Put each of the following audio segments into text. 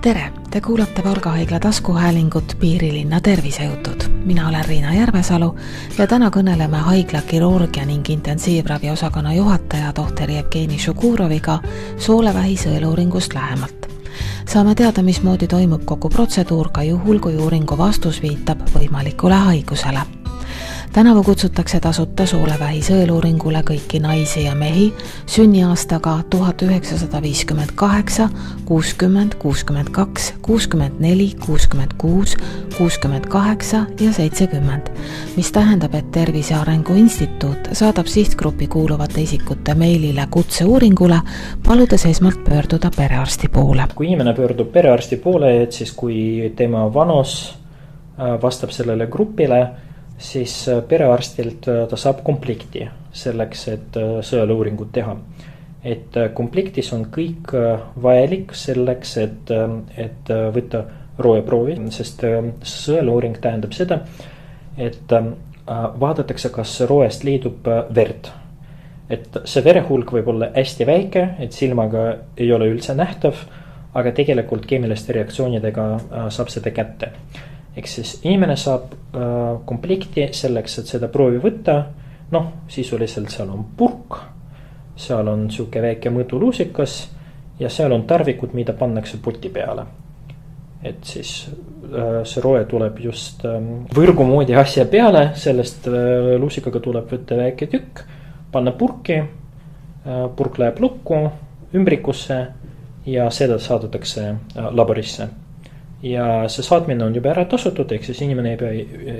Tere! Te kuulate Valga haigla taskuhäälingut Piirilinna tervisejutud. Mina olen Riina Järvesalu ja täna kõneleme haigla kirurgia ning intensiivravi osakonna juhataja tohter Jevgeni Šukuroviga soolevähi sõeluuringust lähemalt. Saame teada, mismoodi toimub kogu protseduur ka juhul, kui uuringu vastus viitab võimalikule haigusele. Tänavu kutsutakse tasuta soolevähi sõeluuringule kõiki naisi ja mehi sünniaastaga 1958, 60, 62, 64, 66, 68 ja 70, mis tähendab, et Tervise Arengu Instituut saadab sihtgrupi kuuluvate isikute meilile kutseuuringule, paludes esmalt pöörduda perearsti poole. Kui inimene pöördub perearsti poole, et siis kui tema vanus vastab sellele grupile, siis perearstilt ta saab komplekti selleks, et sõeluuringut teha. Et komplektis on kõik vajalik selleks, et võtta roeproovi, sest sõeluuring tähendab seda, et vaadatakse, kas roest liidub verd. Et see verehulk võib olla hästi väike, et silmaga ei ole üldse nähtav, aga tegelikult keemiliste reaktsioonidega saab seda kätte. Ehk siis inimene saab komplekti selleks, et seda proovi võtta. Sisuliselt seal on purk, seal on siuke väike mõõduluusikas ja seal on tarvikud, mida pannakse poti peale. Et siis see roe tuleb just võrgu moodi asja peale, sellest luusikaga tuleb võtta väike tükk, panna purki, purk läheb lukku, ümbrikusse ja seda saadetakse laborisse. Ja see saatmine on juba ära tasutud, ehk siis inimene ei pea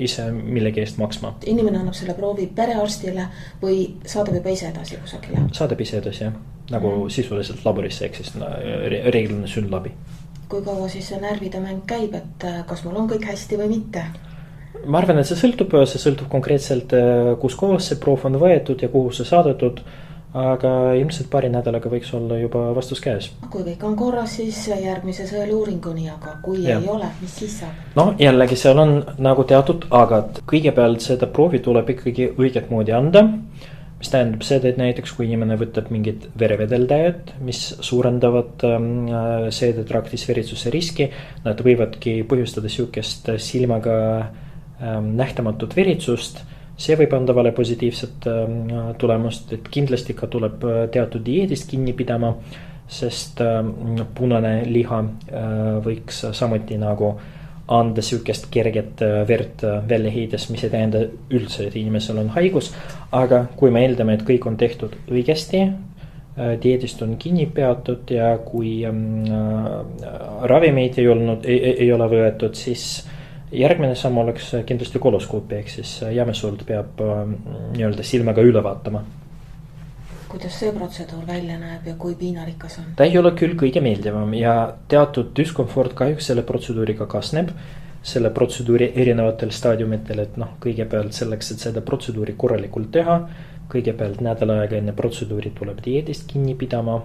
ise millegi eest maksma. Inimene annab selle proovi perearstile või saadab juba ise edasi kusagile? Saadab ise edasi, nagu sisuliselt laborisse, ehk siis reeglina sünnlabi. Kui kaua siis see närvide mäng käib, et kas mul on kõik hästi või mitte? Ma arvan, et see sõltub konkreetselt, kus kohas see proov on võetud ja kuhu see saadetud. Aga ilmselt paari nädalaga võiks olla juba vastus käes. Kui kõik on korras, siis järgmise sõeluuringuni, aga kui ei ole, mis siis saab? Jällegi seal on nagu teatud agad. Kõigepealt seda proovi tuleb ikkagi õiget moodi anda, mis tähendab seda, et näiteks kui inimene võtab mingid verevedeldajad, mis suurendavad seedetraktis veritsuse riski, nad võivadki põhjustada siukest silmaga nähtamatut veritsust. See võib anda vale positiivset tulemust, et kindlasti ka tuleb teatud dieedist kinni pidama, sest punane liha võiks samuti nagu anda siukest kerget verd väljaheides, mis ei tähenda üldse, et inimesel on haigus. Aga kui me eeldame, et kõik on tehtud õigesti, dieedist on kinni peatud ja kui ravimeid ei ole võetud, siis järgmine samm oleks kindlasti koloskoopia, ehk siis jäämesoolt peab nii-öelda silmaga üle vaatama. Kuidas see protseduur välja näeb ja kui piinarikas on? Ta ei ole küll kõige meeldivam ja teatud diskomfort kahjuks selle protseduuriga kasneb. Selle protseduuri erinevatel staadiumitel, et kõigepealt selleks, et seda protseduuri korralikult teha, kõigepealt nädal aega enne protseduuri tuleb dieedist kinni pidama.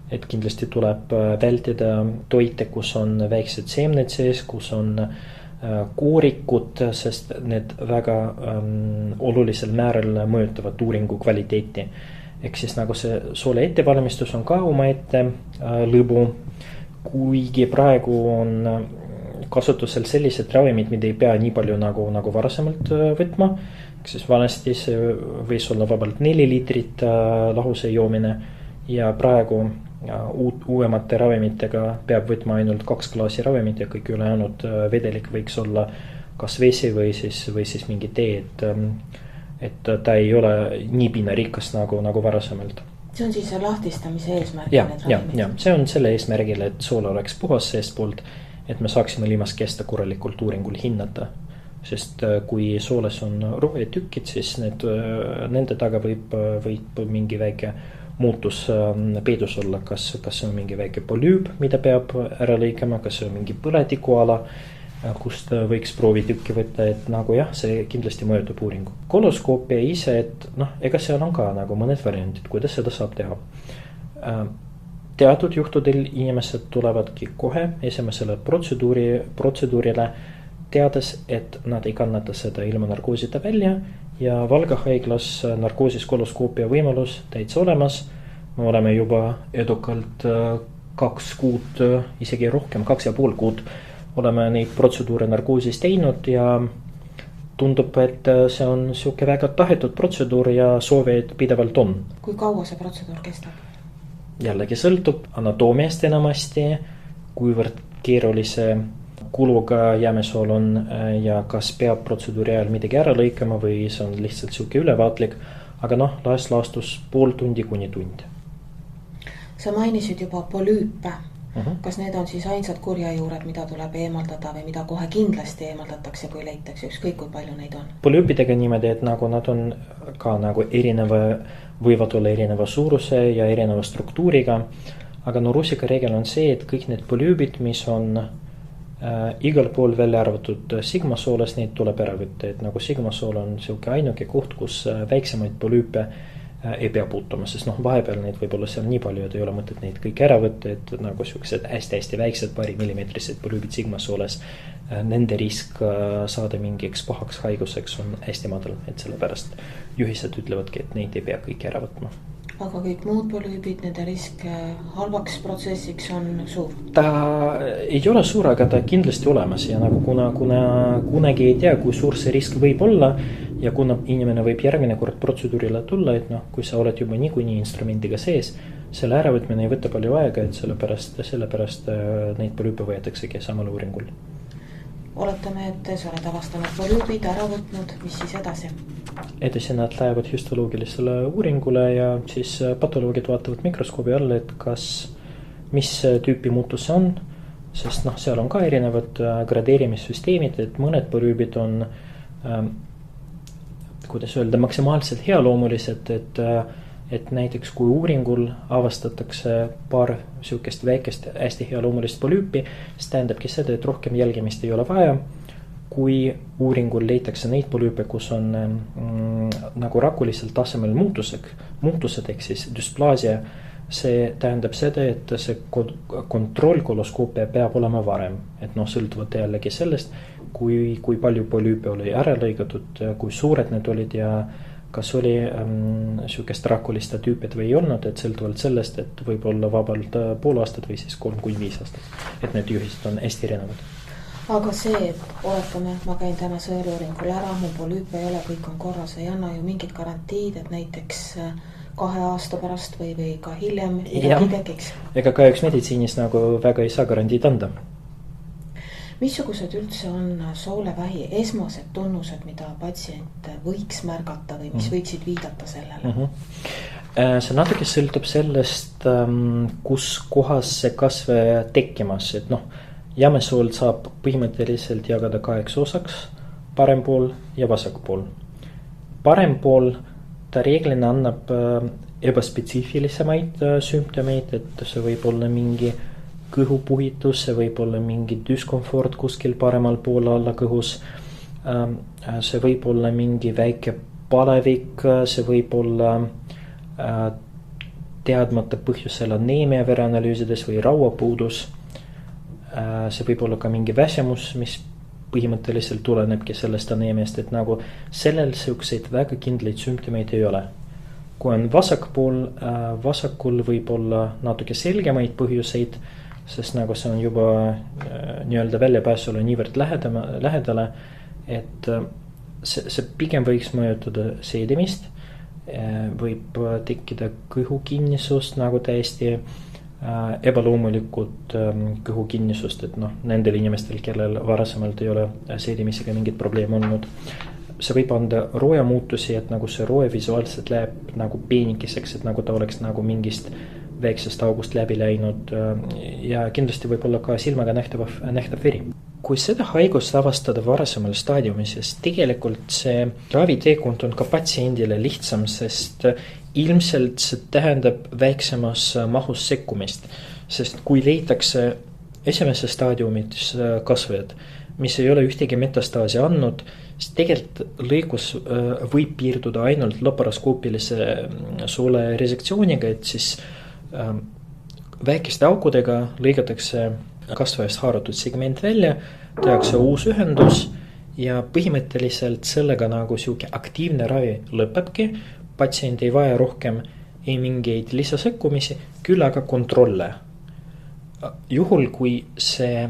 Et kindlasti tuleb vältida toite, kus on väiksed seemned sees, kus on koorikud, sest need väga olulisel määral mõjutavad uuringu kvaliteeti. Ehk siis nagu see soole ettevalmistus on ka omaette lõbu, kuigi praegu on kasutusel sellised ravimid, mida ei pea nii palju nagu varasemalt võtma. Ehk siis vanasti see võis olla vabalt 4 liitrit lahuse joomine ja praegu uuemate ravimitega peab võtma ainult 2 klaasi ravimit ja kõik ülejäänud vedelik võiks olla kas vesi või siis mingi tee, et ta ei ole nii piinarikas nagu varasemalt. See on siis lahtistamise eesmärgil? Ja, see on selle eesmärgil, et sool oleks puhas seestpoolt, et me saaksime limast kesta korralikult uuringul hinnata. Sest kui sooles on roetükid, siis nende taga võib mingi väike muutus peidus olla, kas see on mingi väike polüüb, mida peab ära lõikama, kas see on mingi põletikuala, kust võiks proovitükki võtta, et see kindlasti mõjutab uuringu. Koloskoopia ise, et ega seal on ka mõned variandid, kuidas seda saab teha. Teatud juhtudel inimesed tulevadki kohe esimesele protseduurile, teades, et nad ei kannata seda ilma narkoosita välja ja Valga haiglas narkoosis koloskoopia võimalus täitsa olemas. Me oleme juba edukalt 2 kuud, isegi rohkem, 2,5 kuud oleme neid protseduure narkoosis teinud ja tundub, et see on sihuke väga tahetud protseduur ja soovijaid pidevalt on. Kui kaua see protseduur kestab? Jällegi sõltub anatoomiast enamasti, kuivõrd keerulise kuluga jäämesool on ja kas peab protseduuri ajal midagi ära lõikama või see on lihtsalt sihuke ülevaatlik. Aga laias laastus pool tundi kuni tund. Sa mainisid juba polüüpe. Kas need on siis ainsad kurjajuured, mida tuleb eemaldada või mida kohe kindlasti eemaldatakse, kui leitakse, ükskõik kui palju neid on? Polüüpidega niimoodi, et nagu nad on ka nagu võivad olla erineva suuruse ja erineva struktuuriga. Aga rusika reegel on see, et kõik need polüübid, mis on igal pool välja arvatud sigmasooles, neid tuleb ära võtta. Et nagu sigmasool on siuke ainuke koht, kus väiksemaid polüüpe ei pea puutuma, sest vahepeal neid võib olla seal nii palju, et ei ole mõtet neid kõik ära võtta, et nagu siuksed hästi-hästi väiksed paari millimeetrised polüübid sigmasooles, nende risk saada mingiks pahaks haiguseks on hästi madal, et sellepärast juhised ütlevadki, et neid ei pea kõik ära võtma. Aga kõik muud polüübid, nende risk halvaks protsessiks on suur? Ta ei ole suur, aga ta kindlasti olemas ja nagu kuna kunagi ei tea, kui suur see risk võib olla ja kuna inimene võib järgmine kord protseduurile tulla, et kui sa oled juba niikuinii instrumendiga sees, selle äravõtmine ei võta palju aega, et sellepärast neid polüüpe võetaksegi samal uuringul. Oletame, et sa oled avastanud polüübid, ära võtnud, mis siis edasi? Edasi nad lähevad histoloogilisele uuringule ja siis patoloogid vaatavad mikroskoobi all, et mis tüüpi muutus see on, sest seal on ka erinevad gradeerimissüsteemid, et mõned polüübid on, kuidas öelda, maksimaalselt healoomulised, et näiteks kui uuringul avastatakse paar siukest väikest hästi healoomulist polüüpi, siis tähendabki seda, et rohkem jälgimist ei ole vaja. Kui uuringul leitakse neid polüüpe, kus on nagu rakulisel tasemel muutused ehk siis dysplaasia, see tähendab seda, et see kontrollkoloskoopia peab olema varem, et sõltuvalt jällegi sellest, kui palju polüüpe oli ära lõigatud, kui suured need olid ja kas oli siukest rakulista tüüpid või ei olnud, et sõltuvalt sellest, et võib olla vabalt pool aastat või siis 3-5 aastat, et need juhised on hästi erinevad. Aga see, et oletame, ma käin täna sõeluuringul ära, mu polüüpe ei ole, kõik on korras, ei anna ju mingit garantiid, et näiteks 2 aasta pärast või ka hiljem midagi tekiks. Ega kahjuks meditsiinis nagu väga ei saa garantiid anda. Missugused üldse on soolevähi esmased tunnused, mida patsient võiks märgata või mis võiksid viidata sellele? See natuke sõltub sellest, kus kohas see kasve tekkimas, et jäämesool saab põhimõtteliselt jagada 2 osaks, parem pool ja vasak pool. Parem pool ta reeglina annab ebaspetsiifilisemaid sümptomeid, et see võib olla mingi kõhupuhitus, see võib olla mingi düskomfort kuskil paremal pool alla kõhus. See võib olla mingi väike palevik, see võib olla teadmata põhjusel aneemia vereanalüüsides või rauapuudus. See võib olla ka mingi väsimus, mis põhimõtteliselt tulenebki sellest aneemiast, et nagu sellel siukseid väga kindlaid sümptomeid ei ole. Kui on vasakpool, vasakul võib olla natuke selgemaid põhjuseid, sest nagu see on juba nii-öelda väljapääsule niivõrd lähedale, et see pigem võiks mõjutada seedimist, võib tekkida kõhukinnisust nagu täiesti ebaloomulikud kõhukinnisust, et nendel inimestel, kellel varasemalt ei ole seedimisega mingit probleem olnud. See võib anda rooja muutusi, et nagu see rooja visuaalselt läheb nagu peenikeseks, et nagu ta oleks nagu mingist väiksest august läbi läinud ja kindlasti võib olla ka silmaga nähtav veri. Kui seda haigust avastada varasemal staadiumis, siis tegelikult see raviteekond on ka patsiendile lihtsam, sest ilmselt see tähendab väiksemas mahus sekkumist, sest kui leitakse esimeses staadiumis kasvajad, mis ei ole ühtegi metastaasi andnud, siis tegelikult lõigus võib piirduda ainult laparoskoopilise soole resektsiooniga, et siis väikeste aukudega lõigatakse kasvajast haaratud segment välja, tehakse uus ühendus ja põhimõtteliselt sellega nagu siuke aktiivne ravi lõpebki. Patsient ei vaja rohkem ei mingeid lisasekkumisi, küll aga kontrolle. juhul, kui see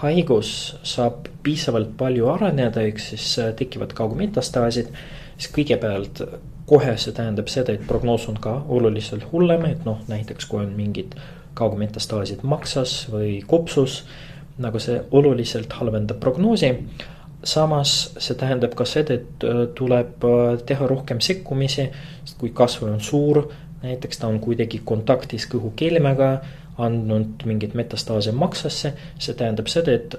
haigus saab piisavalt palju areneda, ehk siis tekivad kaugemetastaasid, siis kõigepealt kohe see tähendab seda, et prognoos on ka oluliselt hullem, et näiteks kui on mingid kaugemetastaasid maksas või kopsus, nagu see oluliselt halvendab prognoosi. Samas see tähendab ka seda, et tuleb teha rohkem sekkumisi, sest kui kasv on suur, näiteks ta on kuidagi kontaktis kõhukeelmega, andnud mingit metastaase maksasse, see tähendab seda, et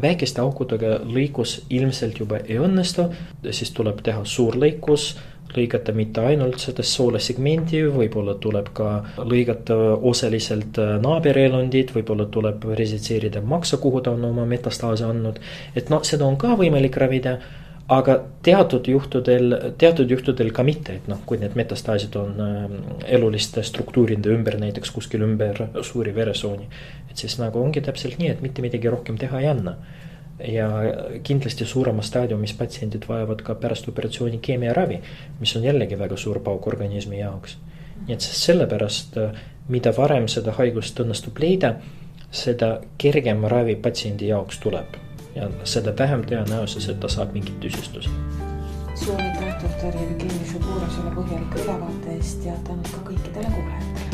väikeste aukudega lõikus ilmselt juba ei õnnestu, siis tuleb teha suur lõikus, lõigata mitte ainult seda soolesegmendi, võib-olla tuleb ka lõigata osaliselt naaberelundid, võib-olla tuleb resitseerida maksa, kuhu ta on oma metastaase andnud. Et seda on ka võimalik ravida, aga teatud juhtudel ka mitte, et kui need metastaasid on eluliste struktuuride ümber, näiteks kuskil ümber suuri veresooni, et siis ongi täpselt nii, et mitte midagi rohkem teha ei anna. Ja kindlasti suurema staadiumis patsiendid vajavad ka pärast operatsiooni keemiaravi, mis on jällegi väga suur pauk organismi jaoks. Nii et sellepärast, mida varem seda haigust õnnestub leida, seda kergem ravi patsiendi jaoks tuleb. Ja seda vähem tõenäosus, et ta saab mingit tüsistuse. Suur aitäh, doktor Jevgeni Šugura selle põhjaliku ülevaate eest ja tänud ka kõikidele kuulajatele.